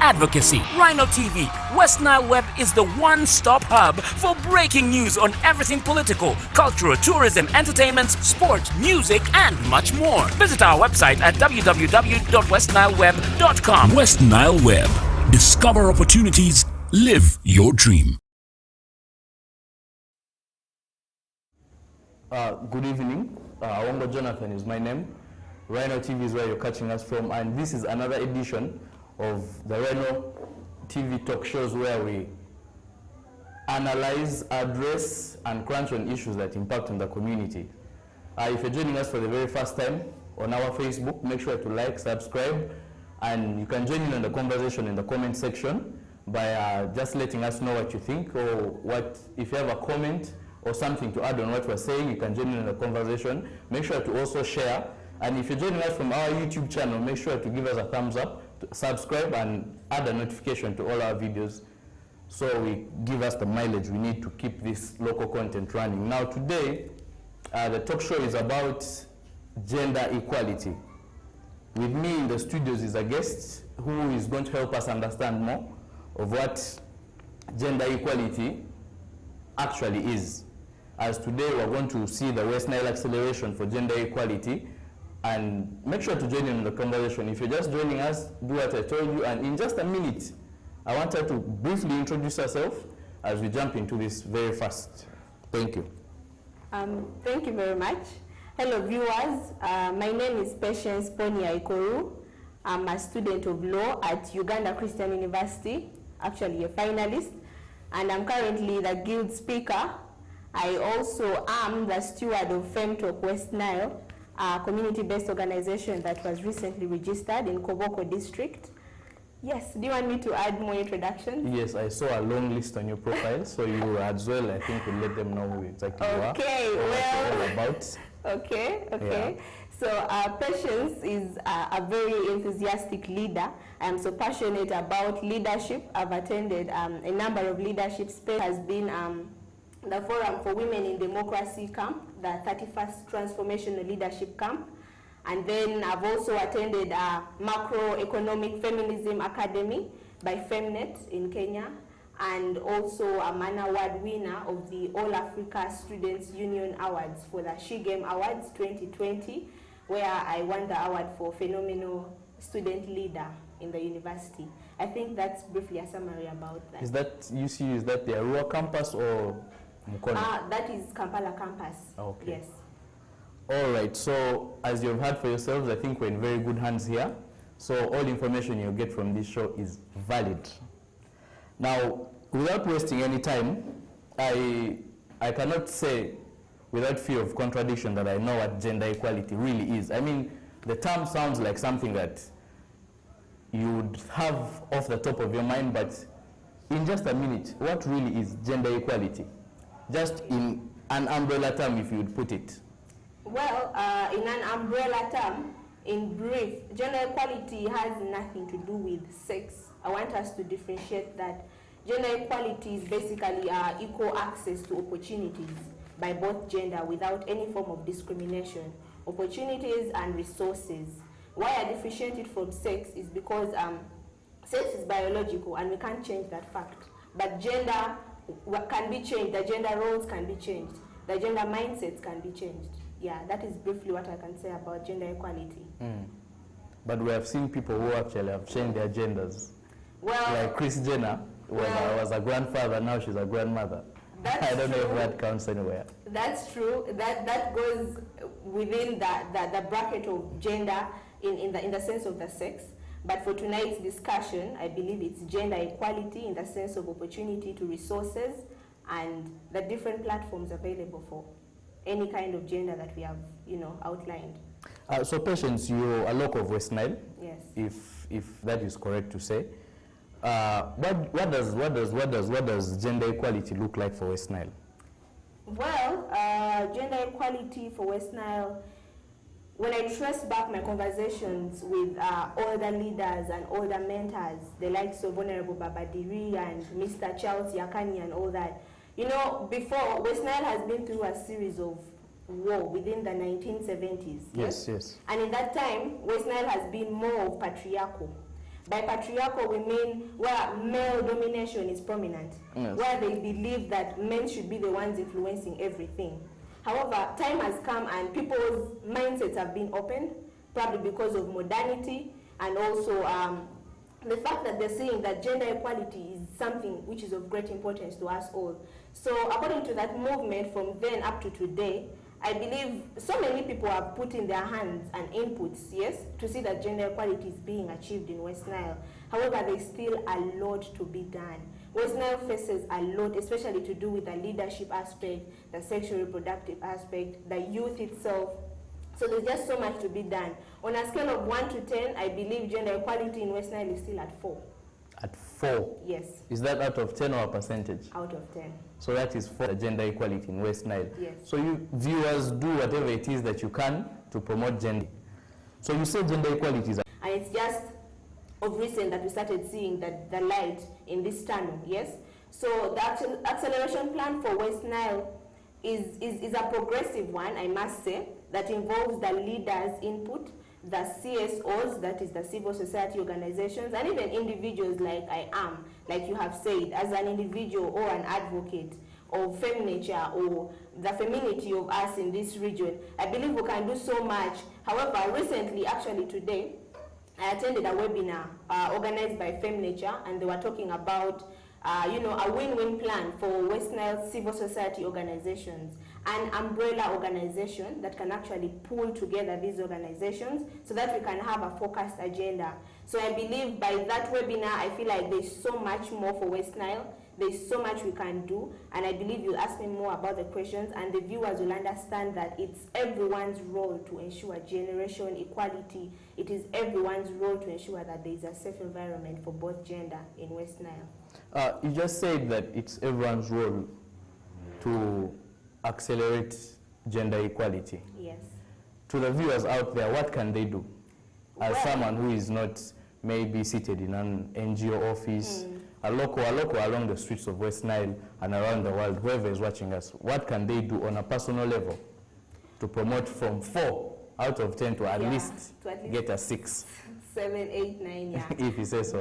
advocacy. Rhino TV, West Nile Web is the one-stop hub for breaking news on everything political, cultural, tourism, entertainment, sport, music, and much more. Visit our website at www.westnileweb.com. West Nile Web. Discover opportunities. Live your dream. Good evening. AWONGO Jonathan is my name. Rhino TV is where you're catching us from, and this is another edition of the Rhino TV talk shows where we analyze, address, and crunch on issues that impact on the community. If you're joining us for the very first time on our Facebook, make sure to like, subscribe, and you can join in on the conversation in the comment section by just letting us know what you think, or if you have a comment or something to add on what we're saying, you can join in the conversation. Make sure to also share. And if you're joining us from our YouTube channel, make sure to give us a thumbs up, subscribe, and add a notification to all our videos so we give us the mileage we need to keep this local content running. Now today, the talk show is about gender equality. With me in the studios is a guest who is going to help us understand more of what gender equality actually is. As today we're going to see the West Nile Acceleration for Gender Equality, and make sure to join in the conversation. If you're just joining us, do what I told you, and in just a minute, I want her to briefly introduce herself as we jump into this very fast. Thank you. Thank you very much. Hello viewers, my name is PONI AYIKORU. I'm a student of law at Uganda Christian University, actually a finalist, and I'm currently the guild speaker. I also am the steward of FEMME West Nile, a community-based organization that was recently registered in Koboko district. Yes, do you want me to add more introductions? Yes, I saw a long list on your profile, so you as well, I think, will let them know who exactly you are. Okay, well, all about. Okay. Yeah. So Patience is a very enthusiastic leader. I'm so passionate about leadership. I've attended a number of leadership space. Has been the Forum for Women in Democracy camp, the 31st Transformational Leadership camp. And then I've also attended a Macroeconomic Feminism Academy by FEMME in Kenya, and also I'm an award winner of the All Africa Students Union Awards for the She Game Awards 2020, where I won the award for Phenomenal Student Leader in the university. I think that's briefly a summary about that. Is that UCU, is that the Arua campus or Mukono? That is Kampala campus. Okay. Yes. All right, so as you've heard for yourselves, I think we're in very good hands here. So all information you'll get from this show is valid. Now, without wasting any time, I cannot say without fear of contradiction that I know what gender equality really is. I mean, the term sounds like something that you would have off the top of your mind, but in just a minute, what really is gender equality? Just in an umbrella term, if you would put it. Well, in an umbrella term, in brief, gender equality has nothing to do with sex. I want us to differentiate that. Gender equality is basically equal access to opportunities by both gender without any form of discrimination, opportunities and resources. Why I differentiate it from sex is because sex is biological and we can't change that fact. But gender can be changed, the gender roles can be changed, the gender mindsets can be changed. Yeah, that is briefly what I can say about gender equality. But we have seen people who actually have changed their genders. Well, like Kris Jenner was a grandfather, now she's a grandmother. I don't know if that counts anywhere. That's true. That goes within the bracket of gender in the sense of the sex. But for tonight's discussion, I believe it's gender equality in the sense of opportunity to resources and the different platforms available for any kind of gender that we have, outlined. So Patience, you're a local of West Nile. Yes. If that is correct to say. What does gender equality look like for West Nile? Well, gender equality for West Nile, when I trace back my conversations with older leaders and older mentors, the likes of Honorable Babadiri and Mr. Charles Yakani and all that, before, West Nile has been through a series of war within the 1970s. Yes. And in that time, West Nile has been more of patriarchal. By patriarchal, we mean where male domination is prominent, yes, where they believe that men should be the ones influencing everything. However, time has come and people's mindsets have been opened, probably because of modernity and also the fact that they're seeing that gender equality is something which is of great importance to us all. So according to that movement from then up to today, I believe so many people have put in their hands and inputs, yes, to see that gender equality is being achieved in West Nile. However, there's still a lot to be done. West Nile faces a lot, especially to do with the leadership aspect, the sexual reproductive aspect, the youth itself. So there's just so much to be done. On a scale of 1 to 10, I believe gender equality in West Nile is still at 4. At 4? Yes. Is that out of 10 or a percentage? Out of 10. So that is for gender equality in West Nile. Yes. So you viewers do whatever it is that you can to promote gender. So you say gender equality is... And it's just of recent that we started seeing that the light in this tunnel, yes? So the acceleration plan for West Nile is a progressive one, I must say, that involves the leaders' input, the CSOs, that is the civil society organizations, and even individuals like I am, like you have said, as an individual or an advocate of femme nature or the femininity of us in this region. I believe we can do so much. However, recently, actually today, I attended a webinar organized by Femme Nature, and they were talking about a win-win plan for West Nile civil society organizations, an umbrella organization that can actually pull together these organizations so that we can have a focused agenda. So I believe by that webinar, I feel like there's so much more for West Nile. There's so much we can do, and I believe you'll ask me more about the questions, and the viewers will understand that it's everyone's role to ensure generation equality. It is everyone's role to ensure that there is a safe environment for both gender in West Nile. You just said that it's everyone's role to accelerate gender equality. Yes. To the viewers out there, what can they do? As Well, someone who is not maybe seated in an NGO office, a local along the streets of West Nile and around the world, whoever is watching us, what can they do on a personal level to promote from 4 out of 10 to at least get a 6? 7, 8, 9, yeah. If you say so.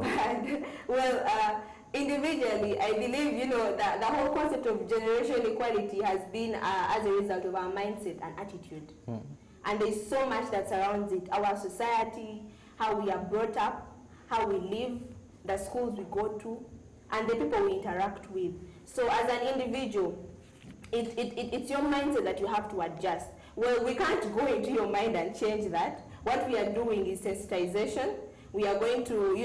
Well, individually, I believe, the whole concept of generation equality has been as a result of our mindset and attitude. And there's so much that surrounds it. Our society, how we are brought up, how we live, the schools we go to, and the people we interact with. So as an individual, it's your mindset that you have to adjust. Well, we can't go into your mind and change that. What we are doing is sensitization. We are going to,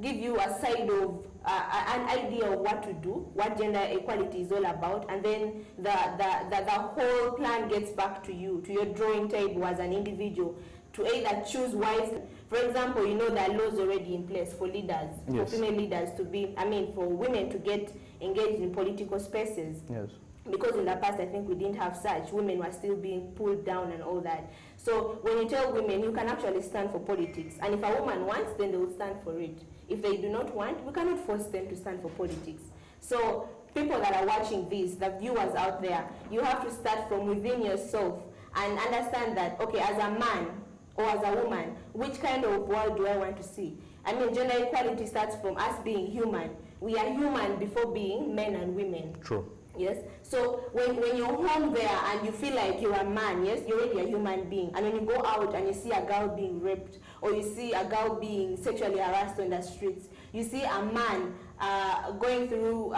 give you a side of an idea of what to do, what gender equality is all about, and then the whole plan gets back to you, to your drawing table as an individual, to either choose wisely. For example, there are laws already in place for leaders, yes, for female leaders for women to get engaged in political spaces. Yes. Because in the past, I think we didn't have such. Women were still being pulled down and all that. So when you tell women, you can actually stand for politics. And if a woman wants, then they will stand for it. If they do not want, we cannot force them to stand for politics. So people that are watching this, the viewers out there, you have to start from within yourself and understand that, okay, as a man or as a woman, which kind of world do I want to see? I mean, gender equality starts from us being human. We are human before being men and women. True. Yes. So when you're home there and you feel like you're a man, yes, you're already a human being. And when you go out and you see a girl being raped, or you see a girl being sexually harassed on the streets, you see a man going through,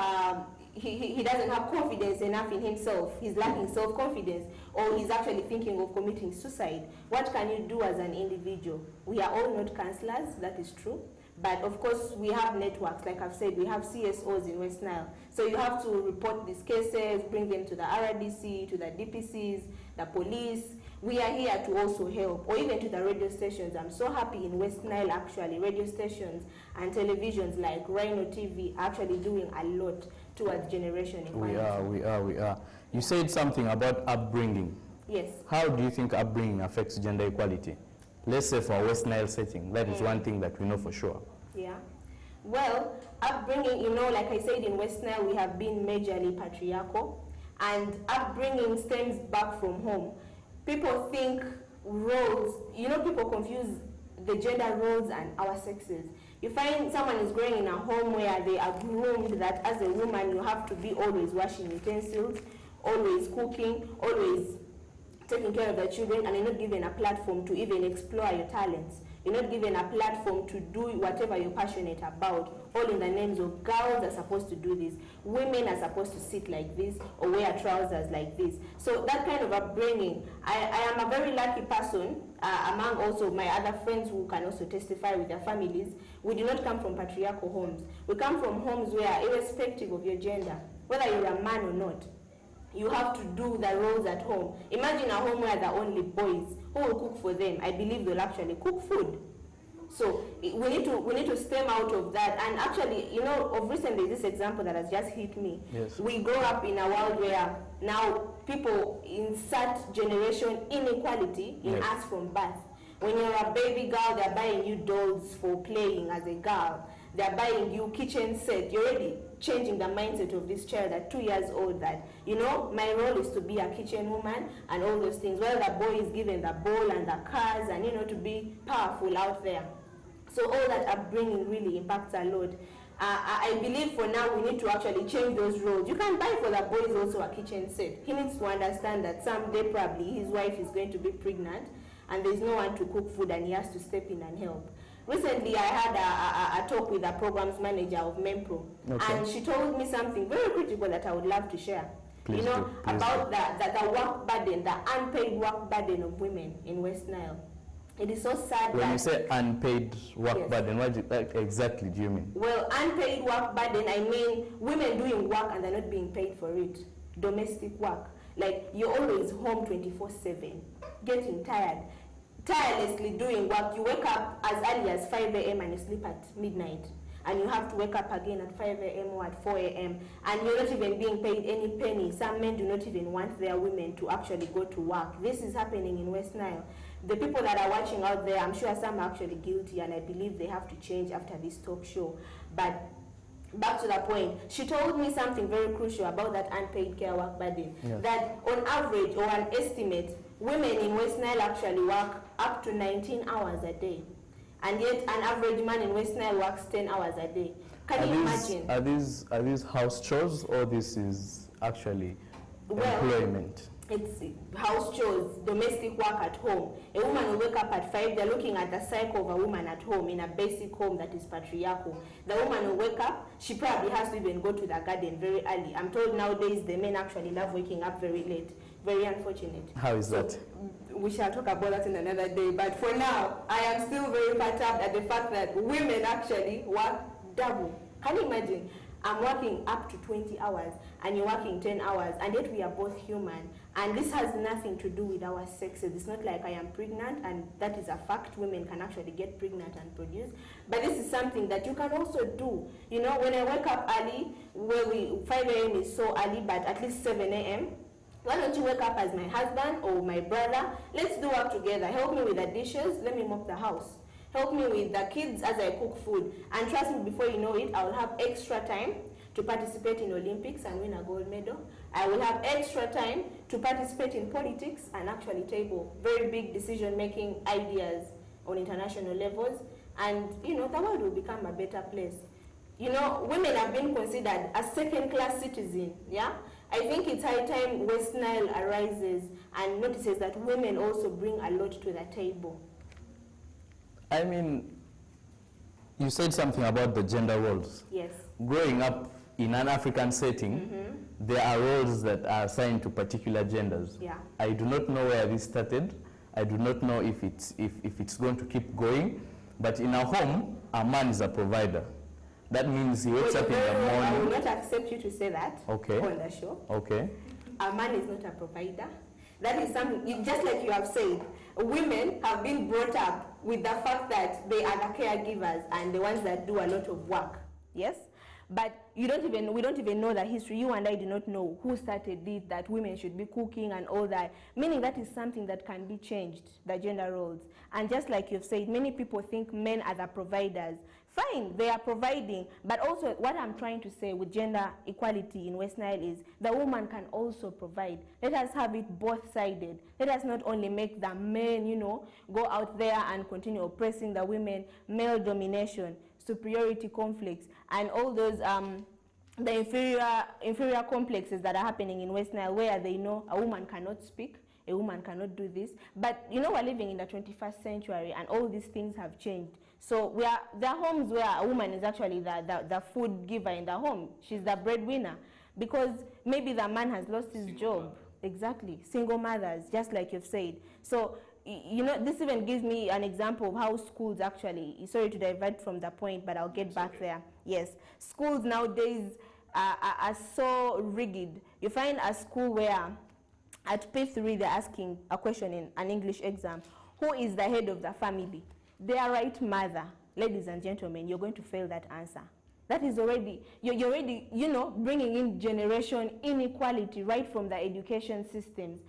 he doesn't have confidence enough in himself, he's lacking self-confidence, or he's actually thinking of committing suicide. What can you do as an individual? We are all not counselors, that is true. But of course, we have networks, like I've said, we have CSOs in West Nile. So you have to report these cases, bring them to the RDC, to the DPCs, the police. We are here to also help, or even to the radio stations. I'm so happy in West Nile, actually, radio stations and televisions like Rhino TV are actually doing a lot towards generation equality. We are. You said something about upbringing. Yes. How do you think upbringing affects gender equality? Let's say for a West Nile setting, that is one thing that we know for sure. Yeah. Well, upbringing, like I said, in West Nile, we have been majorly patriarchal, and upbringing stems back from home. People think roles, people confuse the gender roles and our sexes. You find someone is growing in a home where they are groomed that as a woman you have to be always washing utensils, always cooking, always taking care of the children, and you're not given a platform to even explore your talents. You're not given a platform to do whatever you're passionate about, all in the names of girls are supposed to do this, women are supposed to sit like this or wear trousers like this. So that kind of upbringing, I am a very lucky person among also my other friends who can also testify with their families. We do not come from patriarchal homes. We come from homes where, irrespective of your gender, whether you're a man or not, you have to do the roles at home. Imagine a home where there are only boys. Who will cook for them? I believe they'll actually cook food. So we need to stem out of that. And actually, you know, of recently, this example that has just hit me. Yes. We grow up in a world where now people insert generation inequality in us from birth. When you're a baby girl, they're buying you dolls for playing as a girl. They're buying you kitchen set. You're already changing the mindset of this child at 2 years old that, you know, my role is to be a kitchen woman and all those things. While the boy is given the ball and the cars and, you know, to be powerful out there. So all that upbringing really impacts a lot. I believe for now we need to actually change those roles. You can buy for the boys also a kitchen set. He needs to understand that someday probably his wife is going to be pregnant and there's no one to cook food and he has to step in and help. Recently, I had a talk with a programs manager of MEMPRO, and she told me something very critical that I would love to share. Please about the work burden, the unpaid work burden of women in West Nile. It is so sad when that... you say unpaid work burden, what exactly do you mean? Well, unpaid work burden, I mean women doing work and they're not being paid for it. Domestic work. Like, you're always home 24/7, getting tired. Tirelessly doing work. You wake up as early as 5 a.m. and you sleep at midnight. And you have to wake up again at 5 a.m. or at 4 a.m. And you're not even being paid any penny. Some men do not even want their women to actually go to work. This is happening in West Nile. The people that are watching out there, I'm sure some are actually guilty, and I believe they have to change after this talk show. But back to the point, she told me something very crucial about that unpaid care work burden. That on average, or an estimate, women in West Nile actually work up to 19 hours a day. And yet an average man in West Nile works 10 hours a day. Can you imagine? Are these house chores, or this is actually employment? It's house chores, domestic work at home. A woman will wake up at 5, they're looking at the cycle of a woman at home in a basic home that is patriarchal. The woman will wake up, she probably has to even go to the garden very early. I'm told nowadays the men actually love waking up very late. Very unfortunate. How is that? We shall talk about that in another day, but for now, I am still very perturbed at the fact that women actually work double. Can you imagine? I'm working up to 20 hours and you're working 10 hours, and yet we are both human. And this has nothing to do with our sexes. It's not like I am pregnant, and that is a fact. Women can actually get pregnant and produce. But this is something that you can also do. You know, when I wake up early, 5 a.m. is so early, but at least 7 a.m., why don't you wake up as my husband or my brother? Let's do work together. Help me with the dishes. Let me mop the house. Help me with the kids as I cook food. And trust me, before you know it, I will have extra time to participate in Olympics and win a gold medal. I will have extra time to participate in politics and actually table very big decision-making ideas on international levels. And, you know, the world will become a better place. You know, women have been considered a second-class citizen, yeah? I think it's high time West Nile arises and notices that women also bring a lot to the table. I mean, you said something about the gender roles. Yes. Growing up in an African setting, there are roles that are assigned to particular genders. Yeah. I do not know where this started. I do not know if it's going to keep going. But in a home, a man is a provider. That means he wakes up in the morning. I will not accept you to say that on the show. Okay. A man is not a provider. That is something, just like you have said, women have been brought up with the fact that they are the caregivers and the ones that do a lot of work. Yes? But we don't even know the history. You and I do not know who started it, that women should be cooking and all that. Meaning that is something that can be changed, the gender roles. And just like you've said, many people think men are the providers. fine, they are providing. But also what I'm trying to say with gender equality in West Nile is the woman can also provide. Let us have it both-sided. Let us not only make the men, you know, go out there and continue oppressing the women, male domination, superiority conflicts, and all those the inferior complexes that are happening in West Nile, where they know a woman cannot speak, a woman cannot do this. But you know, we're living in the 21st century and all these things have changed. So there are homes where a woman is actually the food giver in the home. She's the breadwinner because maybe the man has lost his job. Exactly, single mothers, just like you've said. So, you know, this even gives me an example of how schools actually, sorry to divert from the point, but I'll get back there. Yes, schools nowadays are so rigid. You find a school where at P3 they're asking a question in an English exam: who is the head of the family? Their right mother. Ladies and gentlemen, you're going to fail that answer. That is already, you're already, you know, bringing in generation inequality right from the education systems.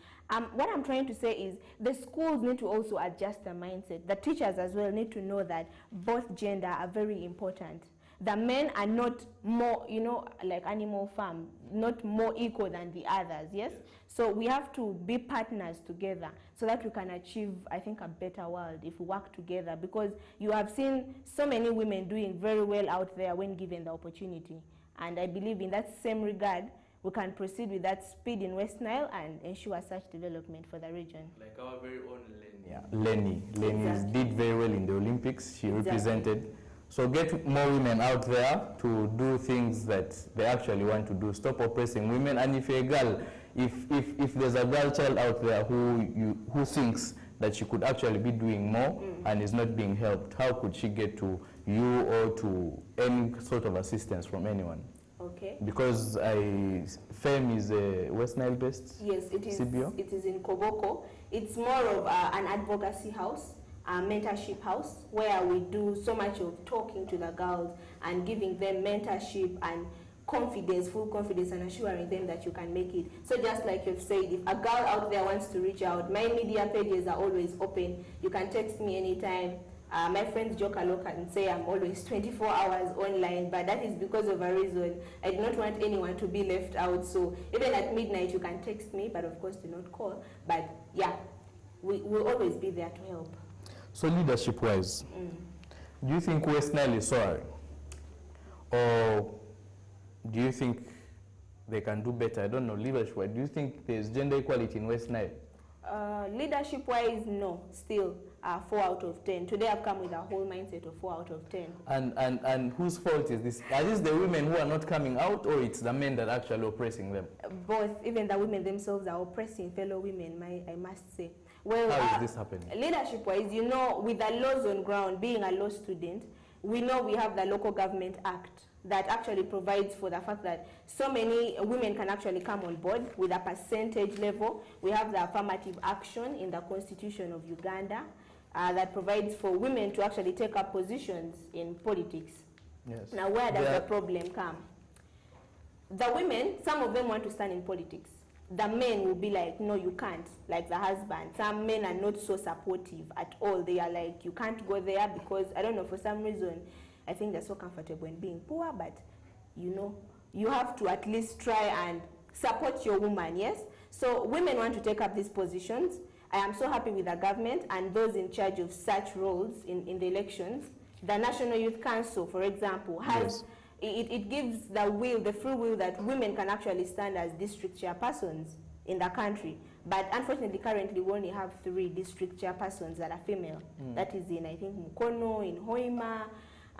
What I'm trying to say is the schools need to also adjust their mindset. The teachers as well need to know that both gender are very important. The men are not more, you know, like Animal Farm, not more equal than the others, yes? So we have to be partners together so that we can achieve, I think, a better world if we work together, because you have seen so many women doing very well out there when given the opportunity. And I believe in that same regard, we can proceed with that speed in West Nile and ensure such development for the region. Like our very own Lenny. Yeah, Lenny Exactly. did very well in the Olympics. She represented. So get more women out there to do things that they actually want to do. Stop oppressing women. And if you're a girl, if there's a girl child out there who thinks that she could actually be doing more and is not being helped, how could she get to you or to any sort of assistance from anyone? Okay. Because FEMME is a West Nile based Yes, it is. CBO? It is in Koboko. It's more of an advocacy house, a mentorship house, where we do so much of talking to the girls and giving them mentorship and confidence, full confidence, and assuring them that you can make it. So just like you've said, if a girl out there wants to reach out, my media pages are always open. You can text me anytime. My friends joke a lot and say I'm always 24 hours online, but that is because of a reason. I do not want anyone to be left out. So even at midnight, you can text me, but of course do not call. But yeah, we will always be there to help. So leadership-wise, do you think West Nile is sorry? Or do you think they can do better? I don't know, leadership-wise. Do you think there's gender equality in West Nile? Leadership-wise, no, still 4 out of 10. Today I've come with a whole mindset of 4 out of 10. And whose fault is this? Are these the women who are not coming out, or it's the men that are actually oppressing them? Both. Even the women themselves are oppressing fellow women, I must say. Well, how is this happening? Leadership-wise, you know, with the laws on ground, being a law student, we know we have the Local Government Act that actually provides for the fact that so many women can actually come on board with a percentage level. We have the affirmative action in the Constitution of Uganda that provides for women to actually take up positions in politics. Yes. Now, where does the problem come? The women, some of them want to stand in politics. The men will be like, no, you can't, like the husband. Some men are not so supportive at all. They are like, you can't go there because, I don't know, for some reason, I think they're so comfortable in being poor, but, you know, you have to at least try and support your woman, yes? So women want to take up these positions. I am so happy with the government and those in charge of such roles in the elections. The National Youth Council, for example, has... Yes. It gives the free will that women can actually stand as district chairpersons in the country. But unfortunately, currently, we only have 3 district chairpersons that are female. That is in, I think, Mukono, in Hoima,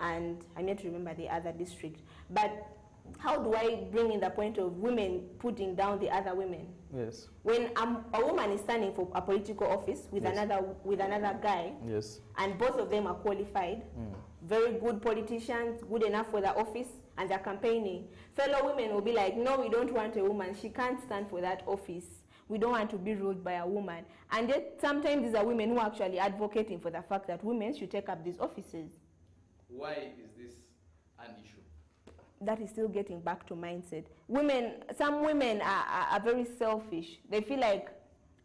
and I'm yet to remember the other district. But how do I bring in the point of women putting down the other women? Yes. When a woman is standing for a political office with another guy, yes, and both of them are qualified, very good politicians, good enough for the office, and they're campaigning, fellow women will be like, no, we don't want a woman. She can't stand for that office. We don't want to be ruled by a woman. And yet sometimes these are women who are actually advocating for the fact that women should take up these offices. Why is this an issue? That is still getting back to mindset. Some women are very selfish. They feel like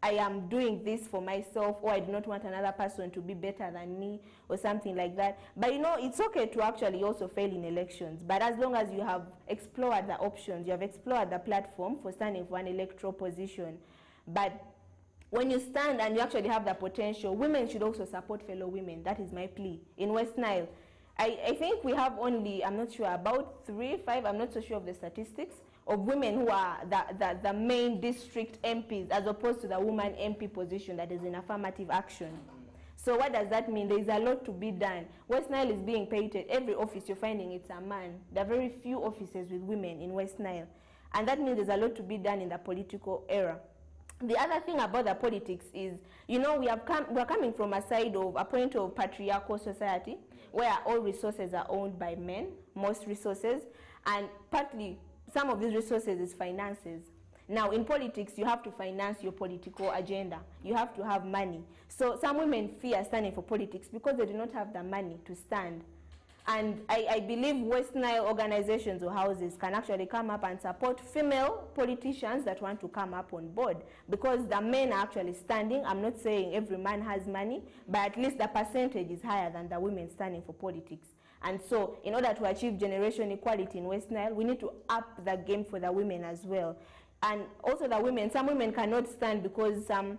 I am doing this for myself, or I do not want another person to be better than me, or something like that. But you know, it's okay to actually also fail in elections, but as long as you have explored the options, you have explored the platform for standing for an electoral position. But when you stand and you actually have the potential, women should also support fellow women. That is my plea. In West Nile, I think we have only, I'm not sure, about 3, 5, I'm not so sure of the statistics, of women who are the main district MPs, as opposed to the woman MP position that is in affirmative action. So what does that mean? There is a lot to be done. West Nile is being painted. Every office you're finding it's a man. There are very few offices with women in West Nile. And that means there's a lot to be done in the political era. The other thing about the politics is, you know, we're coming from a point of patriarchal society, where all resources are owned by men, most resources, and partly some of these resources is finances. Now, in politics, you have to finance your political agenda. You have to have money. So some women fear standing for politics because they do not have the money to stand. And I believe West Nile organizations or houses can actually come up and support female politicians that want to come up on board, because the men are actually standing. I'm not saying every man has money, but at least the percentage is higher than the women standing for politics. And so in order to achieve generation equality in West Nile, we need to up the game for the women as well. And also the women, some women cannot stand because some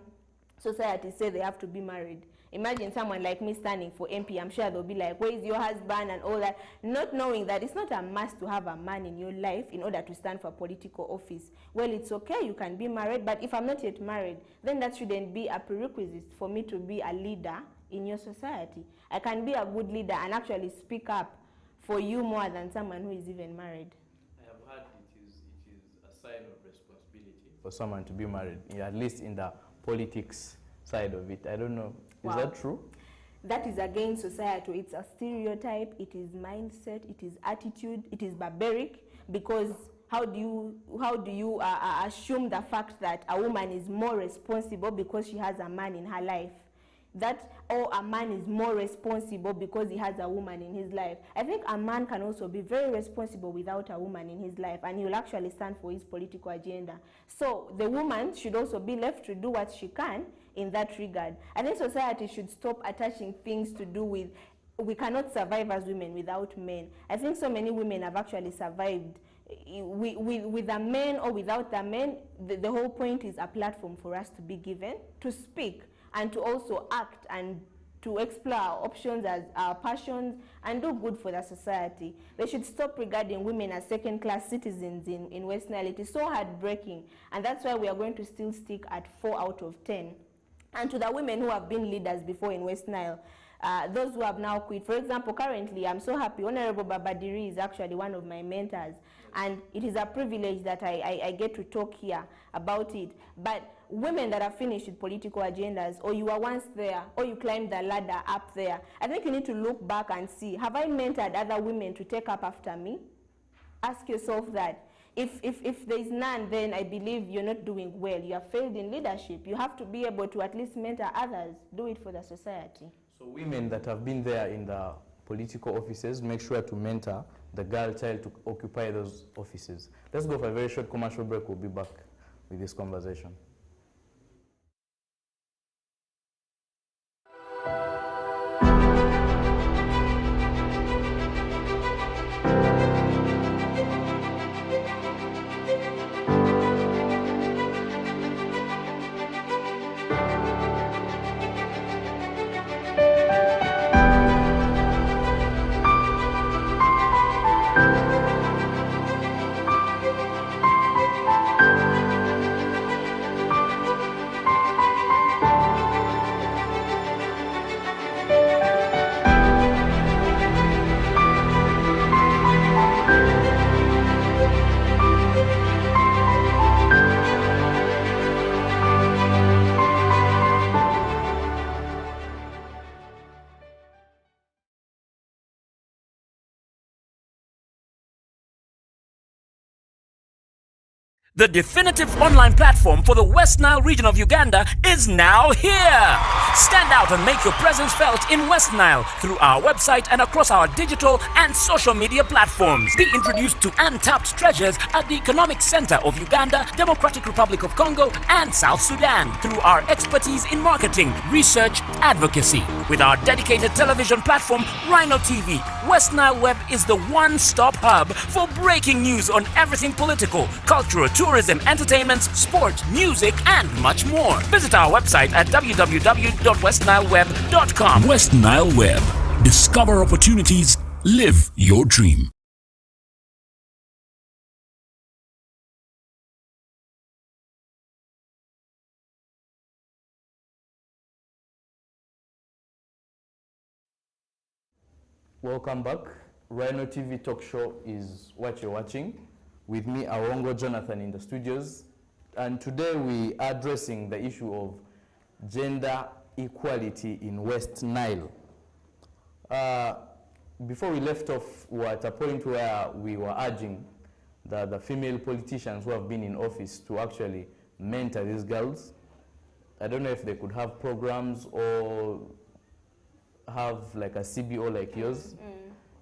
societies say they have to be married. Imagine someone like me standing for MP, I'm sure they'll be like, where is your husband and all that, not knowing that it's not a must to have a man in your life in order to stand for political office. Well, it's okay, you can be married, but if I'm not yet married, then that shouldn't be a prerequisite for me to be a leader in your society. I can be a good leader and actually speak up for you more than someone who is even married. I have heard it is a sign of responsibility for someone to be married, at least in the politics side of it. I don't know. Is that true? That is against society. It's a stereotype. It is mindset. It is attitude. It is barbaric, because how do you assume the fact that a woman is more responsible because she has a man in her life? Or a man is more responsible because he has a woman in his life. I think a man can also be very responsible without a woman in his life, and he will actually stand for his political agenda. So the woman should also be left to do what she can in that regard. I think society should stop attaching things to do with, we cannot survive as women without men. I think so many women have actually survived with the men or without the men. The whole point is a platform for us to be given to speak and to also act and to explore our options as our passions and do good for the society. They should stop regarding women as second-class citizens in West Nile. It is so heartbreaking, and that's why we are going to still stick at 4 out of 10. And to the women who have been leaders before in West Nile, those who have now quit. For example, currently, I'm so happy, Honorable Babadiri is actually one of my mentors, and it is a privilege that I get to talk here about it. But women that are finished with political agendas, or you were once there, or you climbed the ladder up there, I think you need to look back and see, have I mentored other women to take up after me? Ask yourself that. If there is none, then I believe you're not doing well. You have failed in leadership. You have to be able to at least mentor others. Do it for the society. So women that have been there in the political offices, make sure to mentor the girl child to occupy those offices. Let's go for a very short commercial break. We'll be back with this conversation. The definitive online platform for the West Nile region of Uganda is now here. Stand out and make your presence felt in West Nile through our website and across our digital and social media platforms. Be introduced to untapped treasures at the Economic Center of Uganda, Democratic Republic of Congo, and South Sudan through our expertise in marketing, research, advocacy. With our dedicated television platform, Rhino TV, West Nile Web is the one-stop hub for breaking news on everything political, cultural, tourism, entertainment, sport, music, and much more. Visit our website at www.westnileweb.com. West Nile Web. Discover opportunities. Live your dream. Welcome back. Rhino TV talk show is what you're watching. With me, AWONGO Jonathan in the studios. And today we are addressing the issue of gender equality in West Nile. Before we left off, we were at a point where we were urging the female politicians who have been in office to actually mentor these girls. I don't know if they could have programs or have like a CBO like yours.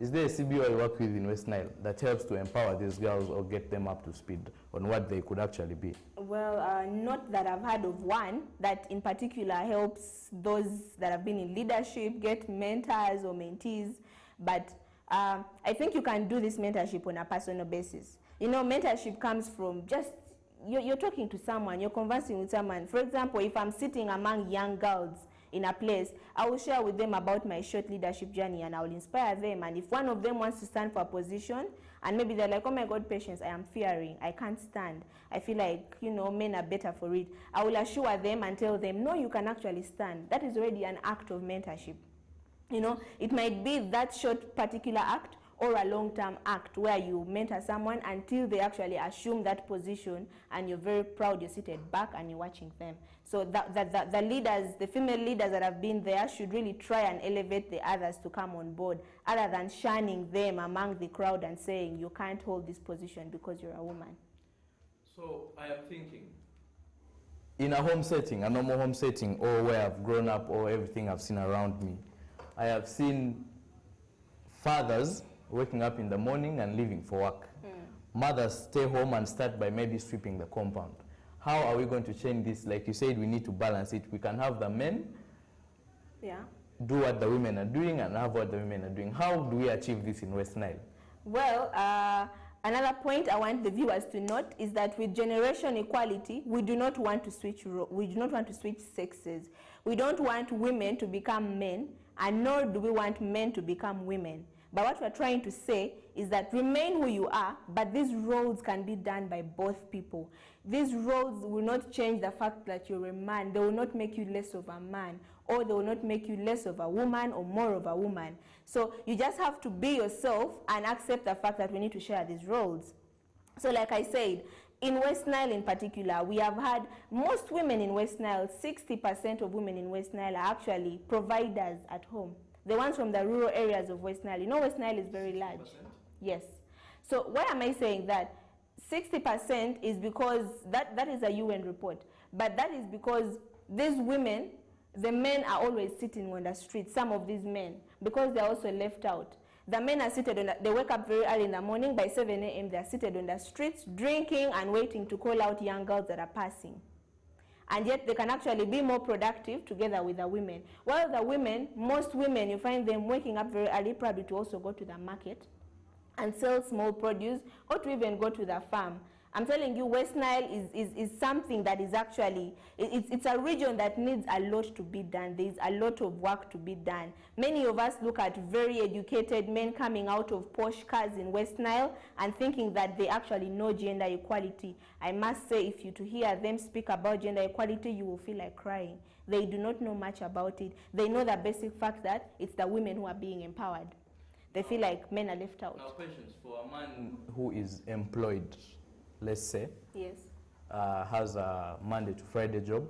Is there a CBO I work with in West Nile that helps to empower these girls or get them up to speed on what they could actually be? Well, not that I've heard of one that in particular helps those that have been in leadership get mentors or mentees, but I think you can do this mentorship on a personal basis. You know, mentorship comes from just, you're talking to someone, you're conversing with someone. For example, if I'm sitting among young girls in a place, I will share with them about my short leadership journey and I will inspire them. And if one of them wants to stand for a position and maybe they're like, oh my God, Patience, I am fearing, I can't stand, I feel like, you know, men are better for it, I will assure them and tell them, no, you can actually stand. That is already an act of mentorship. You know, it might be that short particular act or a long-term act where you mentor someone until they actually assume that position and you're very proud, you're seated back and you're watching them. So the leaders, the female leaders that have been there should really try and elevate the others to come on board, other than shunning them among the crowd and saying you can't hold this position because you're a woman. So I am thinking, in a home setting, a normal home setting, or where I've grown up or everything I've seen around me, I have seen fathers waking up in the morning and leaving for work. Mothers stay home and start by maybe sweeping the compound. How are we going to change this? Like you said, we need to balance it. We can have the men do what the women are doing and have what the women are doing. How do we achieve this in West Nile? Well, another point I want the viewers to note is that with generation equality, we do not want to switch sexes. We don't want women to become men, and nor do we want men to become women. But what we're trying to say is that remain who you are, but these roles can be done by both people. These roles will not change the fact that you're a man. They will not make you less of a man, or they will not make you less of a woman or more of a woman. So you just have to be yourself and accept the fact that we need to share these roles. So like I said, in West Nile in particular, we have had most women in West Nile, 60% of women in West Nile are actually providers at home. The ones from the rural areas of West Nile. You know West Nile is very large. 60%? Yes. So why am I saying that? 60% is because that is a UN report. But that is because these women, the men are always sitting on the street, some of these men, because they're also left out. The men are seated on they wake up very early in the morning, by 7 a.m. they're seated on the streets, drinking and waiting to call out young girls that are passing. And yet they can actually be more productive together with the women. While the women, most women, you find them waking up very early, probably to also go to the market and sell small produce, or to even go to the farm. I'm telling you, West Nile is something that is actually, it's a region that needs a lot to be done. There's a lot of work to be done. Many of us look at very educated men coming out of posh cars in West Nile and thinking that they actually know gender equality. I must say, if you to hear them speak about gender equality, you will feel like crying. They do not know much about it. They know the basic fact that it's the women who are being empowered. They feel like men are left out. Now, Patience, for a man who is employed, let's say, yes, has a Monday to Friday job,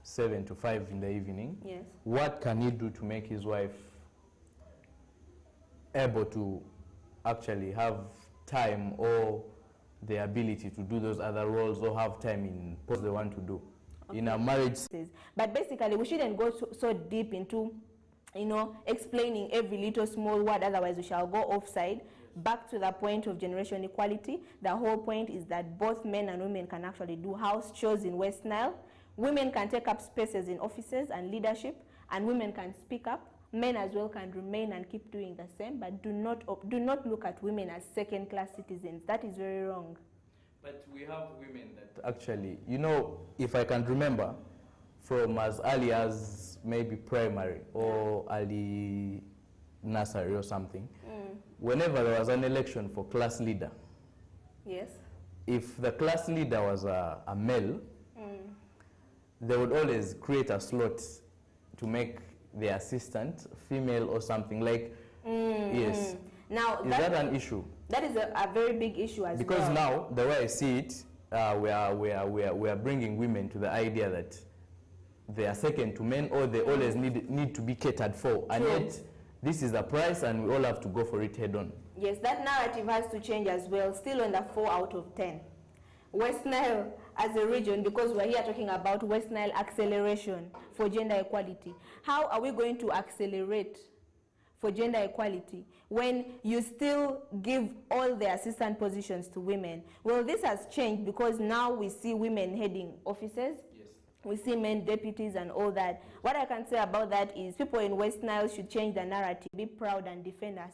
7 to 5 in the evening, yes, what can he do to make his wife able to actually have time or the ability to do those other roles or have time in what they want to do. Okay. In a marriage. But basically, we shouldn't go so deep into, you know, explaining every little small word, otherwise we shall go offside. Back to the point of generation equality, the whole point is that both men and women can actually do house chores in West Nile. Women can take up spaces in offices and leadership, and women can speak up. Men as well can remain and keep doing the same, but do not look at women as second-class citizens. That is very wrong. But we have women that actually, you know, if I can remember, from as early as maybe primary or early nursery or something, whenever there was an election for class leader, yes, if the class leader was a male, they would always create a slot to make the assistant female or something like. Yes. Now is that an issue? That is a very big issue as well. Because now the way I see it, we are bringing women to the idea that they are second to men, or they always need to be catered for, and yet this is the price, and we all have to go for it head on. Yes, that narrative has to change as well. Still on the 4 out of 10. West Nile as a region, because we're here talking about West Nile acceleration for gender equality. How are we going to accelerate for gender equality when you still give all the assistant positions to women? Well, this has changed because now we see women heading offices. We see men deputies and all that. What I can say about that is people in West Nile should change the narrative, be proud and defend us.